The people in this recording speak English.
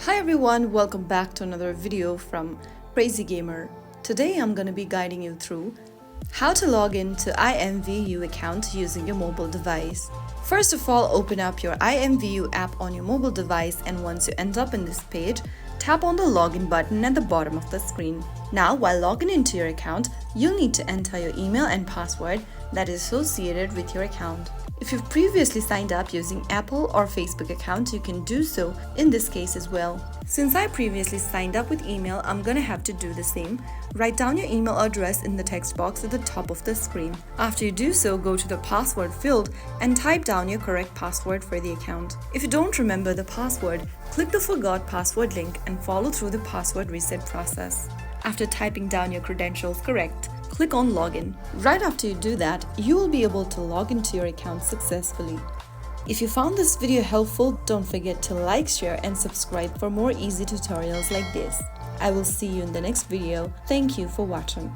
Hi everyone, welcome back to another video from Crazy Gamer. Today I'm going to be guiding you through how to log in to IMVU account using your mobile device. First of all, open up your IMVU app on your mobile device, and once you end up in this page, tap on the login button at the bottom of the screen. Now, while logging into your account, you'll need to enter your email and password that is associated with your account. If you've previously signed up using Apple or Facebook account, you can do so in this case as well. Since I previously signed up with email, I'm gonna have to do the same. Write down your email address in the text box at the top of the screen. After you do so, go to the password field and type down your correct password for the account. If you don't remember the password, click the Forgot Password link and follow through the password reset process. After typing down your credentials correct, click on Login. Right after you do that, you will be able to log into your account successfully. If you found this video helpful, don't forget to like, share and subscribe for more easy tutorials like this. I will see you in the next video. Thank you for watching.